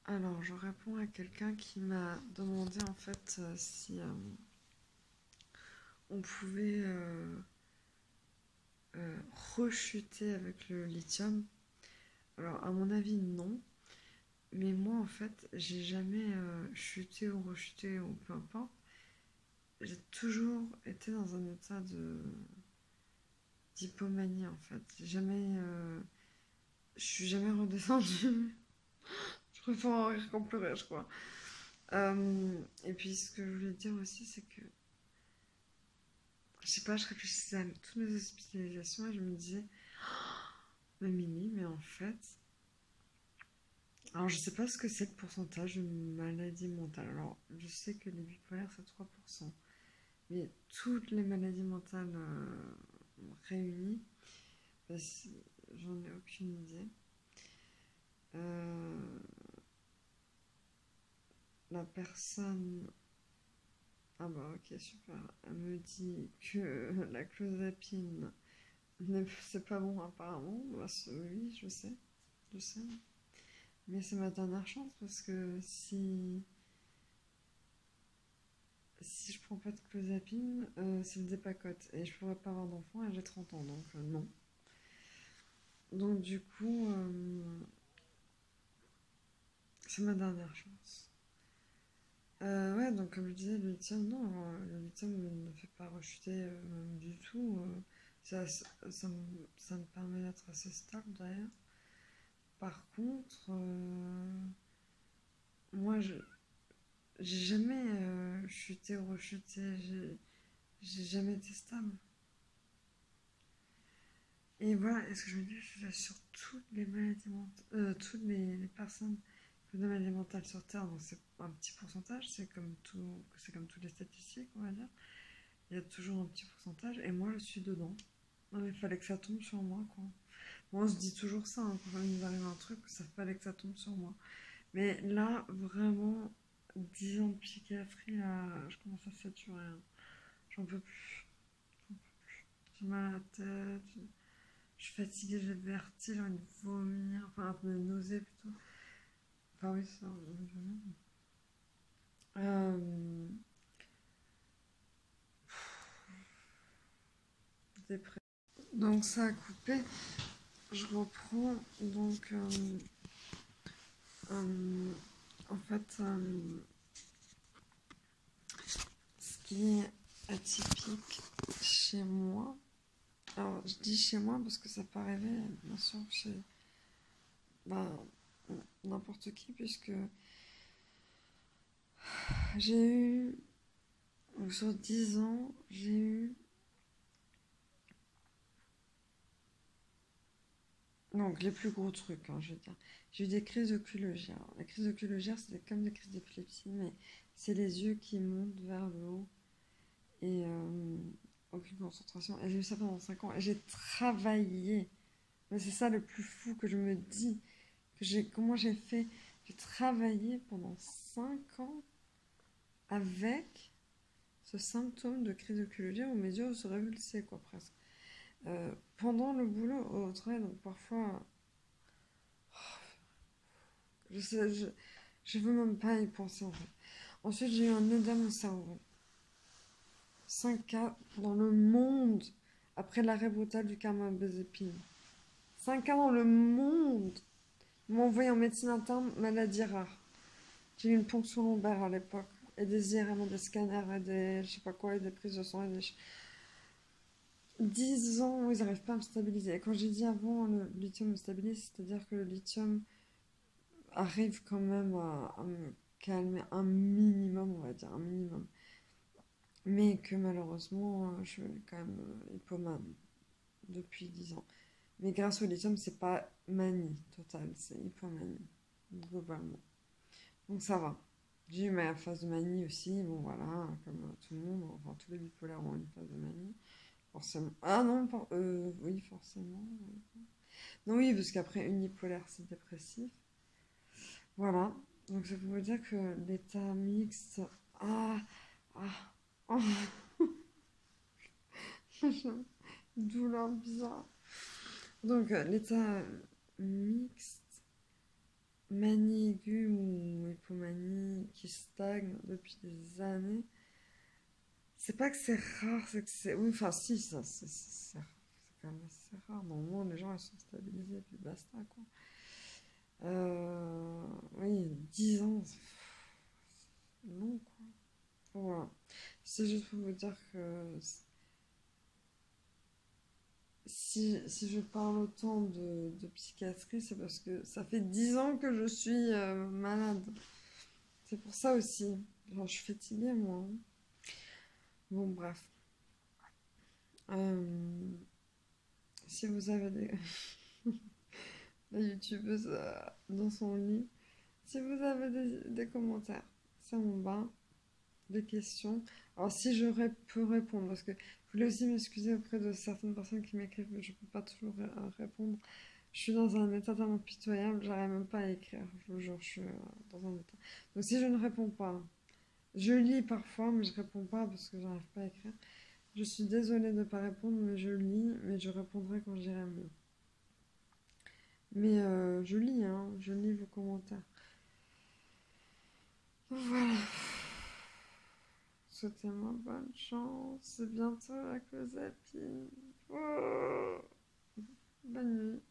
Alors, je réponds à quelqu'un qui m'a demandé en fait si on pouvait rechuter avec le lithium. Alors, à mon avis, non. Mais moi, en fait, j'ai jamais chuté ou rechuté ou peu importe. J'ai toujours été dans un état de d'hypomanie en fait. Je suis jamais redescendue. Je préfère en rire qu'en pleurer, je crois. Et puis, ce que je voulais dire aussi, c'est que je sais pas, je réfléchissais à toutes mes hospitalisations et je me disais, mais Mimi, mais en fait, alors je sais pas ce que c'est le pourcentage de maladies mentales. Alors, je sais que les bipolaires, c'est 3%. Mais toutes les maladies mentales réunies, bah, j'en ai aucune idée. Euh, la personne. Ah bah ok, super. Elle me dit que la clozapine, c'est pas bon apparemment. Bah, oui, je sais. Je sais. Mais c'est ma dernière chance parce que si je prends pas de clozapine, c'est le dépacote. Et je pourrais pas avoir d'enfant et j'ai 30 ans, donc non. Donc du coup, c'est ma dernière chance. Ouais, donc comme je disais, le lithium, non, le lithium ne fait pas rechuter du tout. Ça me permet d'être assez stable d'ailleurs. Par contre, moi, j'ai jamais chuté ou rechuté, j'ai jamais été stable. Et voilà, est-ce que je me dis, sur toutes les maladies mentales, toutes les personnes qui ont des maladies mentales sur Terre, donc c'est un petit pourcentage, c'est comme toutes les statistiques, on va dire. Il y a toujours un petit pourcentage, et moi je suis dedans. Non, mais il fallait que ça tombe sur moi, quoi. Moi, on se dit toujours ça, hein, quand il nous arrive un truc, ça fallait que ça tombe sur moi. Mais là, vraiment, 10 ans de psychiatrie, là, je commence à saturer, hein. J'en peux plus. J'ai mal à la tête, je suis fatiguée, j'ai le vertige, j'ai envie de vomir, enfin, un peu de nausée plutôt. Enfin, oui, ça, j'ai envie de vomir. Euh, dépré- Donc, ça a coupé. Je reprends. Donc, euh, en fait, ce qui est atypique chez moi, alors je dis chez moi parce que ça peut arriver, bien sûr, chez bah, n'importe qui, puisque j'ai eu, sur 10 ans, j'ai eu, donc les plus gros trucs, hein, je veux dire, j'ai eu des crises oculogières. Alors, les crises oculogières, c'est comme des crises d'épilepsie, mais c'est les yeux qui montent vers le haut et aucune concentration. Et j'ai eu ça pendant 5 ans et j'ai travaillé. Mais c'est ça le plus fou que je me dis. Comment j'ai fait? J'ai travaillé pendant 5 ans avec ce symptôme de crise oculogière où mes yeux se révulsaient, quoi, presque. Pendant le boulot au travail, donc parfois, je sais, je veux même pas y penser en fait. Ensuite, j'ai eu un œdème au cerveau. 5 cas dans le monde après l'arrêt brutal du carbamazépine. 5 ans dans le monde. Ils m'ont envoyé en médecine interne, maladie rare. J'ai eu une ponction lombaire à l'époque. Et des IRM, des scanners, et des je sais pas quoi, et des prises de sang. 10 ans où ils n'arrivent pas à me stabiliser. Et quand j'ai dit avant, le lithium me stabilise, c'est-à-dire que le lithium arrive quand même à me calmer un minimum, on va dire, un minimum. Mais que malheureusement, je suis quand même hypomane depuis 10 ans. Mais grâce au lithium, c'est pas manie totale, c'est hypomanie, globalement. Donc ça va. J'ai eu ma phase de manie aussi, bon voilà, comme tout le monde, enfin tous les bipolaires ont une phase de manie. Forcément. Ah non, oui, forcément. Oui. Non, oui, parce qu'après unipolaire, c'est dépressif. Voilà. Donc ça veut dire que l'état mixte. Ah, ah, oh, une douleur bizarre. Donc l'état mixte manie aiguë ou hypomanie qui stagne depuis des années. C'est pas que c'est rare, c'est que c'est. Oui, enfin, si, ça, c'est quand même assez rare. Normalement, les gens, ils sont stabilisés, puis basta, quoi. Oui, 10 ans, c'est long, quoi. Voilà. C'est juste pour vous dire que si je parle autant de psychiatrie, c'est parce que ça fait 10 ans que je suis malade. C'est pour ça aussi. Genre, je suis fatiguée, moi, hein. Bon, bref. Euh, si vous avez la youtubeuse dans son lit, si vous avez des commentaires, ça m'en va, des questions. Alors, si peux répondre, parce que je voulais aussi m'excuser auprès de certaines personnes qui m'écrivent, mais je peux pas toujours répondre. Je suis dans un état tellement pitoyable, j'arrive même pas à écrire. Je vous jure, je suis dans un état. Donc, si je ne réponds pas, je lis parfois, mais je réponds pas parce que j'arrive pas à écrire. Je suis désolée de ne pas répondre, mais je lis, mais je répondrai quand j'irai mieux. Mais je lis, hein, je lis vos commentaires. Voilà. Souhaitez-moi bonne chance. C'est bientôt la Closapine. Oh, bonne nuit.